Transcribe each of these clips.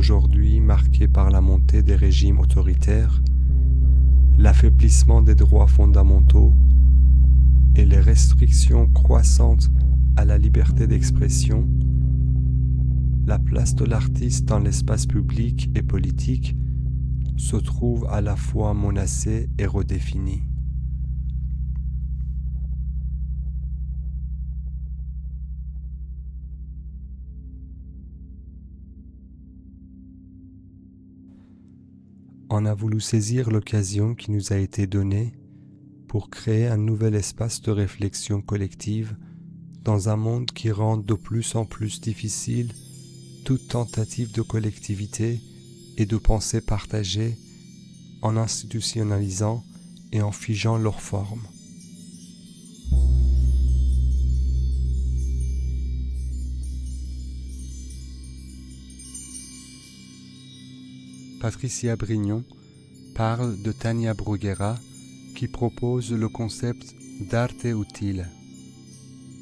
aujourd'hui marqué par la montée des régimes autoritaires, l'affaiblissement des droits fondamentaux et les restrictions croissantes à la liberté d'expression, la place de l'artiste dans l'espace public et politique se trouve à la fois menacée et redéfinie. On a voulu saisir l'occasion qui nous a été donnée pour créer un nouvel espace de réflexion collective dans un monde qui rend de plus en plus difficile toute tentative de collectivité et de pensée partagée en institutionnalisant et en figeant leurs formes. Patricia Brignon parle de Tania Bruguera qui propose le concept d'arte utile,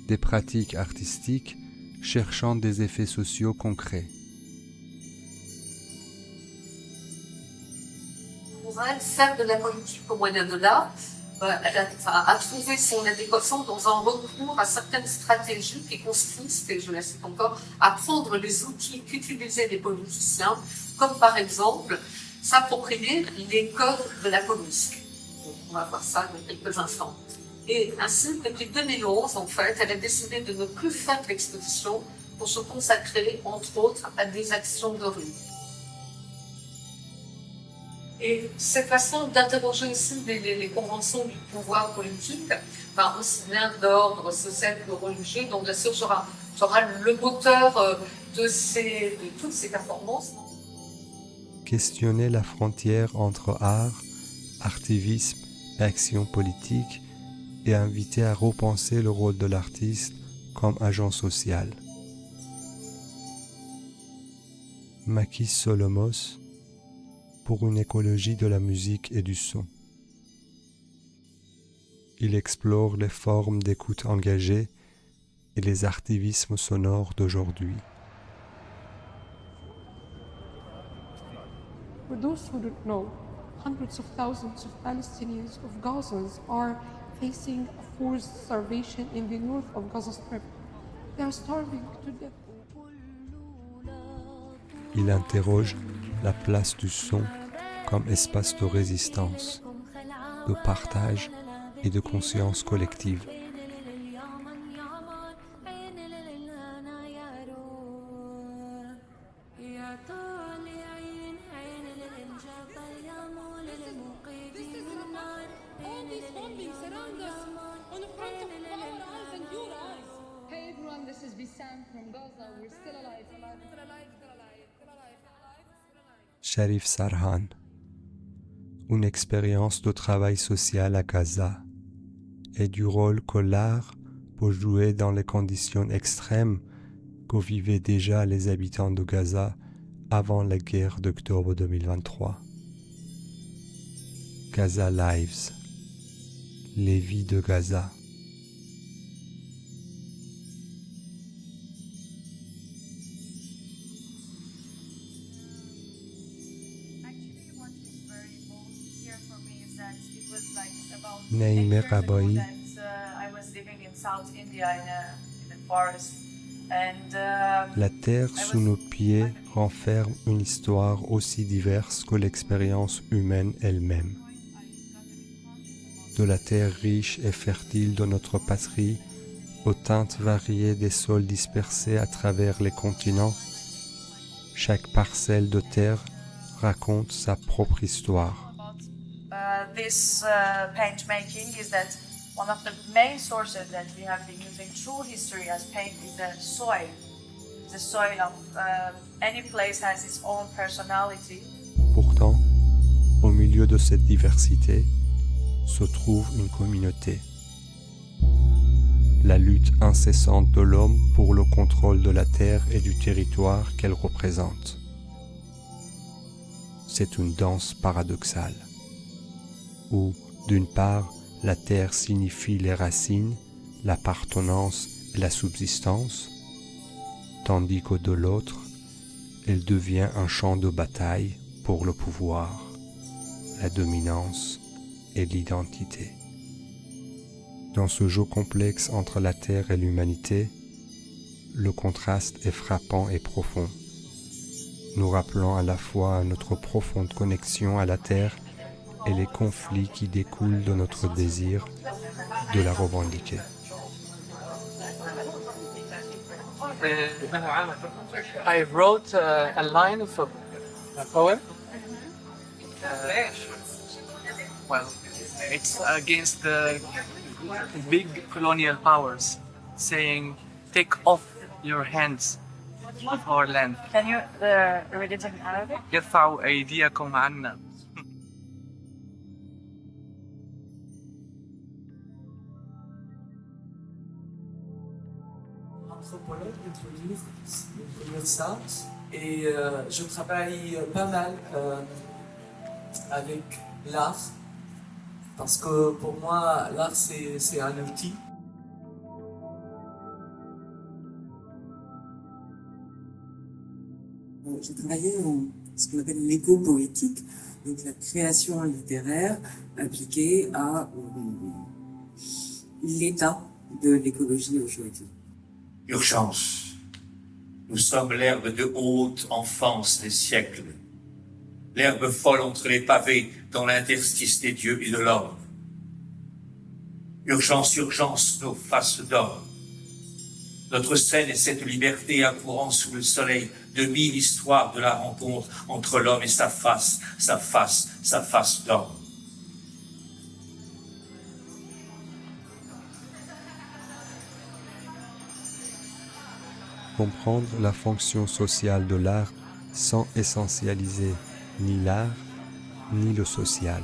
des pratiques artistiques cherchant des effets sociaux concrets. Pour elle, faire de la politique au moyen de l'art, a trouvé son adéquation dans un recours à certaines stratégies qui consistent, et je la cite encore, à prendre les outils qu'utilisaient les politiciens, comme par exemple s'approprier les codes de la police. On va voir ça dans quelques instants. Et ainsi, depuis 2011, en fait, elle a décidé de ne plus faire de l'exposition pour se consacrer, entre autres, à des actions de rue. Et cette façon d'interroger aussi les conventions du pouvoir politique, aussi bien d'ordre social que religieux, donc bien sûr sera le moteur de toutes ces performances. Questionner la frontière entre art, artivisme et action politique et inviter à repenser le rôle de l'artiste comme agent social. Makis Solomos pour une écologie de la musique et du son. Il explore les formes d'écoute engagée et les artivismes sonores d'aujourd'hui. For those who don't know, hundreds of thousands of Palestinians of Gazans are facing forced starvation in the north of Gaza Strip. They are starving to death. Il interroge la place du son comme espace de résistance, de partage et de conscience collective. Sharif Sarhan, une expérience de travail social à Gaza et du rôle que l'art peut jouer dans les conditions extrêmes que vivaient déjà les habitants de Gaza avant la guerre d'octobre 2023. Gaza Lives, les vies de Gaza. Naïmé Raboï. La terre sous nos pieds renferme une histoire aussi diverse que l'expérience humaine elle-même. De la terre riche et fertile de notre patrie aux teintes variées des sols dispersés à travers les continents, chaque parcelle de terre raconte sa propre histoire. This paint making is that one of the main sources that we have been using through history as paint is the soil. The soil of any place has its own personality. Pourtant, au milieu de cette diversité, se trouve une communauté. La lutte incessante de l'homme pour le contrôle de la terre et du territoire qu'elle représente. C'est une danse paradoxale, où, d'une part, la terre signifie les racines, l'appartenance et la subsistance, tandis que de l'autre, elle devient un champ de bataille pour le pouvoir, la dominance et l'identité. Dans ce jeu complexe entre la Terre et l'humanité, le contraste est frappant et profond, nous rappelant à la fois à notre profonde connexion à la Terre et les conflits qui découlent de notre désir de la revendiquer. I wrote a line of a poem. Well, it's against the big colonial powers, saying, "Take off your hands of our land. Can you read it in Arabic? يرفعوا أيديكم عنا." Anthropologue de ton livre, on peut dire ça. Et je travaille pas mal avec l'art, parce que pour moi, l'art c'est un outil. J'ai travaillé en ce qu'on appelle l'éco-poétique, donc la création littéraire appliquée à l'état de l'écologie aujourd'hui. Urgence. Nous sommes l'herbe de haute enfance des siècles. L'herbe folle entre les pavés dans l'interstice des dieux et de l'homme. Urgence, urgence, nos faces d'or. Notre scène est cette liberté accourant sous le soleil de 1000 histoires de la rencontre entre l'homme et sa face d'homme. Comprendre la fonction sociale de l'art sans essentialiser ni l'art ni le social.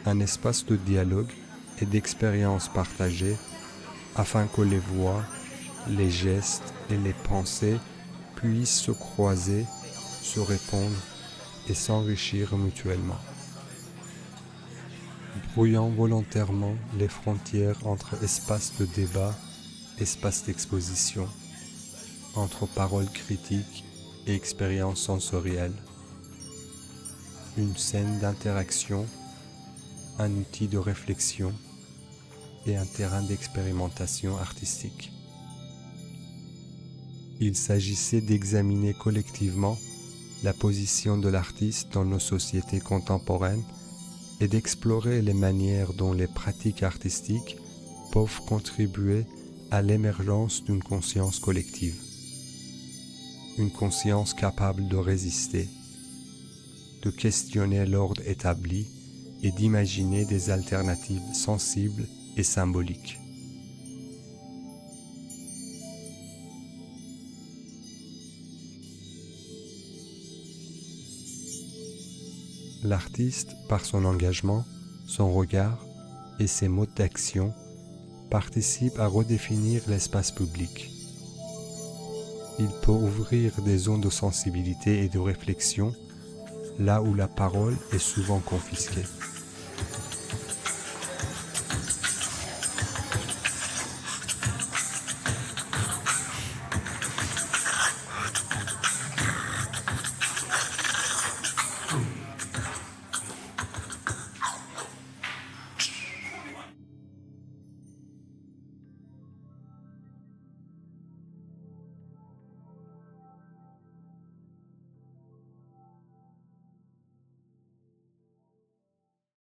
Un espace de dialogue et d'expériences partagées afin que les voix, les gestes et les pensées puissent se croiser, se répondre et s'enrichir mutuellement. Brouillant volontairement les frontières entre espaces de débat, espaces d'exposition, entre paroles critiques et expériences sensorielles. Une scène d'interaction, un outil de réflexion et un terrain d'expérimentation artistique. Il s'agissait d'examiner collectivement la position de l'artiste dans nos sociétés contemporaines et d'explorer les manières dont les pratiques artistiques peuvent contribuer à l'émergence d'une conscience collective. Une conscience capable de résister, de questionner l'ordre établi et d'imaginer des alternatives sensibles et symboliques. L'artiste, par son engagement, son regard et ses modes d'action, participe à redéfinir l'espace public. Il peut ouvrir des zones de sensibilité et de réflexion là où la parole est souvent confisquée.